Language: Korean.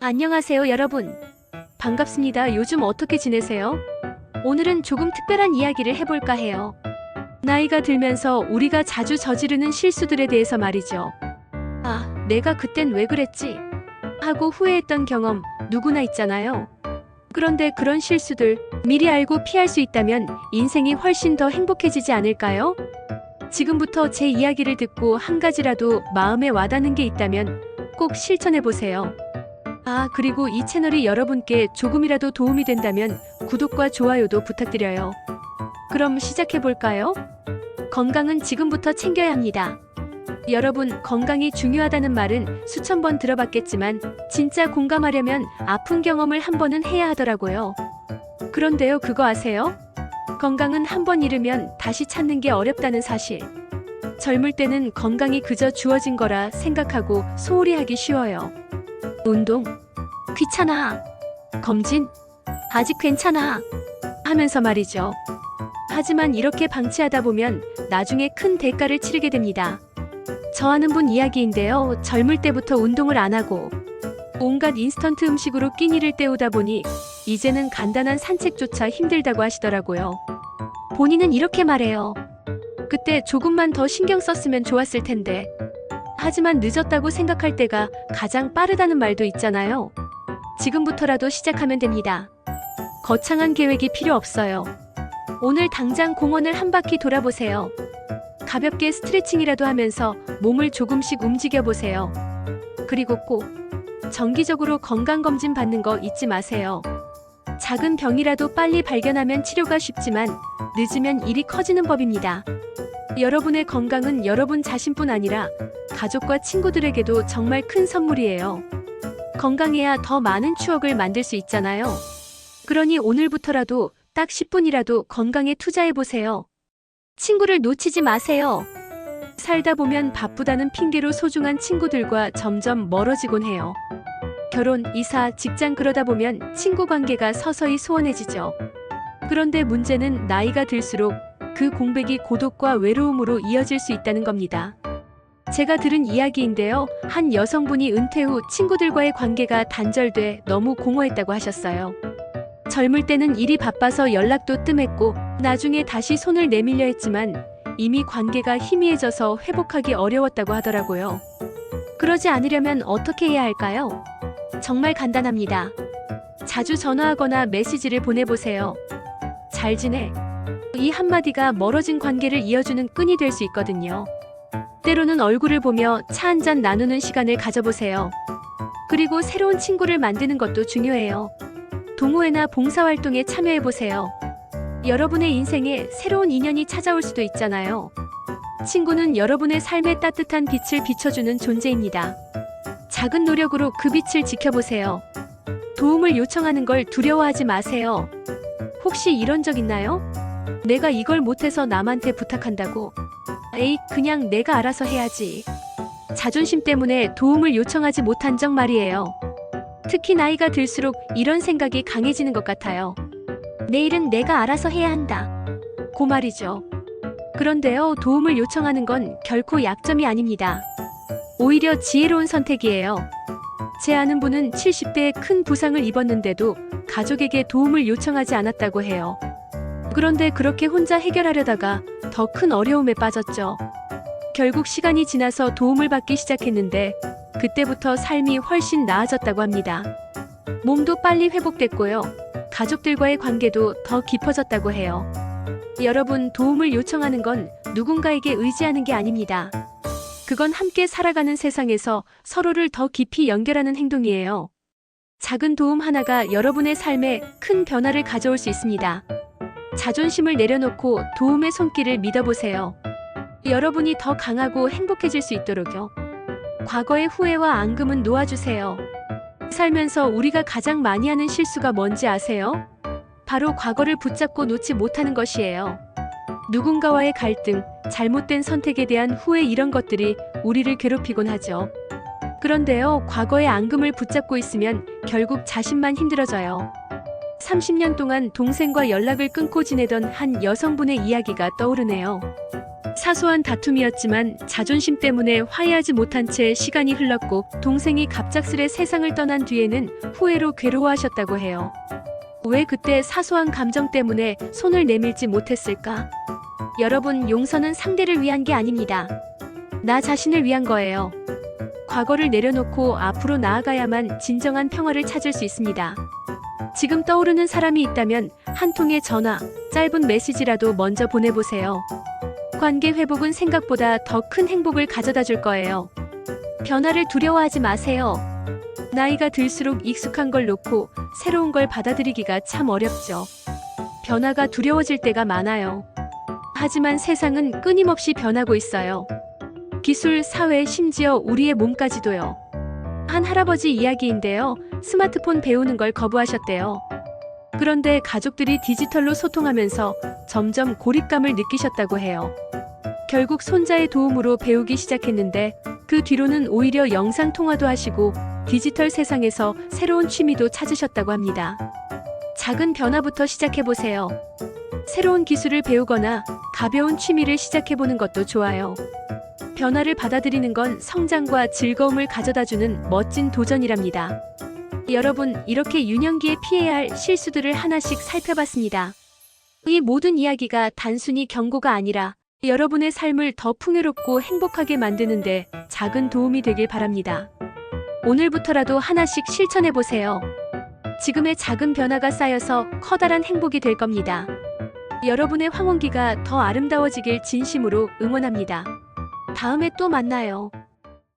안녕하세요, 여러분. 반갑습니다. 요즘 어떻게 지내세요? 오늘은 조금 특별한 이야기를 해볼까 해요. 나이가 들면서 우리가 자주 저지르는 실수들에 대해서 말이죠. 아, 내가 그땐 왜 그랬지? 하고 후회했던 경험 누구나 있잖아요. 그런데 그런 실수들 미리 알고 피할 수 있다면 인생이 훨씬 더 행복해지지 않을까요? 지금부터 제 이야기를 듣고 한 가지라도 마음에 와닿는 게 있다면 꼭 실천해보세요. 아, 그리고 이 채널이 여러분께 조금이라도 도움이 된다면 구독과 좋아요도 부탁드려요. 그럼 시작해볼까요? 건강은 지금부터 챙겨야 합니다. 여러분, 건강이 중요하다는 말은 수천 번 들어봤겠지만 진짜 공감하려면 아픈 경험을 한 번은 해야 하더라고요. 그런데요, 그거 아세요? 건강은 한 번 잃으면 다시 찾는 게 어렵다는 사실. 젊을 때는 건강이 그저 주어진 거라 생각하고 소홀히 하기 쉬워요. 운동? 귀찮아. 검진? 아직 괜찮아. 하면서 말이죠. 하지만 이렇게 방치하다 보면 나중에 큰 대가를 치르게 됩니다. 저 아는 분 이야기인데요. 젊을 때부터 운동을 안 하고 온갖 인스턴트 음식으로 끼니를 때우다 보니 이제는 간단한 산책조차 힘들다고 하시더라고요. 본인은 이렇게 말해요. 그때 조금만 더 신경 썼으면 좋았을 텐데. 하지만 늦었다고 생각할 때가 가장 빠르다는 말도 있잖아요. 지금부터라도 시작하면 됩니다. 거창한 계획이 필요 없어요. 오늘 당장 공원을 한 바퀴 돌아보세요. 가볍게 스트레칭이라도 하면서 몸을 조금씩 움직여보세요. 그리고 꼭 정기적으로 건강검진 받는 거 잊지 마세요. 작은 병이라도 빨리 발견하면 치료가 쉽지만 늦으면 일이 커지는 법입니다. 여러분의 건강은 여러분 자신뿐 아니라 가족과 친구들에게도 정말 큰 선물이에요. 건강해야 더 많은 추억을 만들 수 있잖아요. 그러니 오늘부터라도 딱 10분이라도 건강에 투자해보세요. 친구를 놓치지 마세요. 살다 보면 바쁘다는 핑계로 소중한 친구들과 점점 멀어지곤 해요. 결혼, 이사, 직장 그러다 보면 친구 관계가 서서히 소원해지죠. 그런데 문제는 나이가 들수록 그 공백이 고독과 외로움으로 이어질 수 있다는 겁니다. 제가 들은 이야기인데요. 한 여성분이 은퇴 후 친구들과의 관계가 단절돼 너무 공허했다고 하셨어요. 젊을 때는 일이 바빠서 연락도 뜸했고 나중에 다시 손을 내밀려 했지만 이미 관계가 희미해져서 회복하기 어려웠다고 하더라고요. 그러지 않으려면 어떻게 해야 할까요? 정말 간단합니다. 자주 전화하거나 메시지를 보내보세요. 잘 지내? 이 한마디가 멀어진 관계를 이어주는 끈이 될 수 있거든요. 때로는 얼굴을 보며 차 한잔 나누는 시간을 가져보세요. 그리고 새로운 친구를 만드는 것도 중요해요. 동호회나 봉사활동에 참여해보세요. 여러분의 인생에 새로운 인연이 찾아올 수도 있잖아요. 친구는 여러분의 삶에 따뜻한 빛을 비춰주는 존재입니다. 작은 노력으로 그 빛을 지켜보세요. 도움을 요청하는 걸 두려워하지 마세요. 혹시 이런 적 있나요? 내가 이걸 못해서 남한테 부탁한다고? 에이, 그냥 내가 알아서 해야지. 자존심 때문에 도움을 요청하지 못한 적 말이에요. 특히 나이가 들수록 이런 생각이 강해지는 것 같아요. 내일은 내가 알아서 해야 한다. 고 말이죠. 그런데요, 도움을 요청하는 건 결코 약점이 아닙니다. 오히려 지혜로운 선택이에요. 제 아는 분은 70대에 큰 부상을 입었는데도 가족에게 도움을 요청하지 않았다고 해요. 그런데 그렇게 혼자 해결하려다가 더 큰 어려움에 빠졌죠. 결국 시간이 지나서 도움을 받기 시작했는데 그때부터 삶이 훨씬 나아졌다고 합니다. 몸도 빨리 회복됐고요. 가족들과의 관계도 더 깊어졌다고 해요. 여러분, 도움을 요청하는 건 누군가에게 의지하는 게 아닙니다. 그건 함께 살아가는 세상에서 서로를 더 깊이 연결하는 행동이에요. 작은 도움 하나가 여러분의 삶에 큰 변화를 가져올 수 있습니다. 자존심을 내려놓고 도움의 손길을 믿어보세요. 여러분이 더 강하고 행복해질 수 있도록요. 과거의 후회와 앙금은 놓아주세요. 살면서 우리가 가장 많이 하는 실수가 뭔지 아세요? 바로 과거를 붙잡고 놓지 못하는 것이에요. 누군가와의 갈등, 잘못된 선택에 대한 후회, 이런 것들이 우리를 괴롭히곤 하죠. 그런데요, 과거의 앙금을 붙잡고 있으면 결국 자신만 힘들어져요. 30년 동안 동생과 연락을 끊고 지내던 한 여성분의 이야기가 떠오르네요. 사소한 다툼이었지만 자존심 때문에 화해하지 못한 채 시간이 흘렀고 동생이 갑작스레 세상을 떠난 뒤에는 후회로 괴로워하셨다고 해요. 왜 그때 사소한 감정 때문에 손을 내밀지 못했을까? 여러분, 용서는 상대를 위한 게 아닙니다. 나 자신을 위한 거예요. 과거를 내려놓고 앞으로 나아가야만 진정한 평화를 찾을 수 있습니다. 지금 떠오르는 사람이 있다면 한 통의 전화, 짧은 메시지라도 먼저 보내보세요. 관계 회복은 생각보다 더 큰 행복을 가져다 줄 거예요. 변화를 두려워하지 마세요. 나이가 들수록 익숙한 걸 놓고 새로운 걸 받아들이기가 참 어렵죠. 변화가 두려워질 때가 많아요. 하지만 세상은 끊임없이 변하고 있어요. 기술, 사회, 심지어 우리의 몸까지도요. 한 할아버지 이야기인데요. 스마트폰 배우는 걸 거부하셨대요. 그런데 가족들이 디지털로 소통하면서 점점 고립감을 느끼셨다고 해요. 결국 손자의 도움으로 배우기 시작했는데 그 뒤로는 오히려 영상 통화도 하시고 디지털 세상에서 새로운 취미도 찾으셨다고 합니다. 작은 변화부터 시작해보세요. 새로운 기술을 배우거나 가벼운 취미를 시작해보는 것도 좋아요. 변화를 받아들이는 건 성장과 즐거움을 가져다주는 멋진 도전이랍니다. 여러분, 이렇게 유년기에 피해야 할 실수들을 하나씩 살펴봤습니다. 이 모든 이야기가 단순히 경고가 아니라 여러분의 삶을 더 풍요롭고 행복하게 만드는데 작은 도움이 되길 바랍니다. 오늘부터라도 하나씩 실천해보세요. 지금의 작은 변화가 쌓여서 커다란 행복이 될 겁니다. 여러분의 황혼기가 더 아름다워지길 진심으로 응원합니다. 다음에 또 만나요.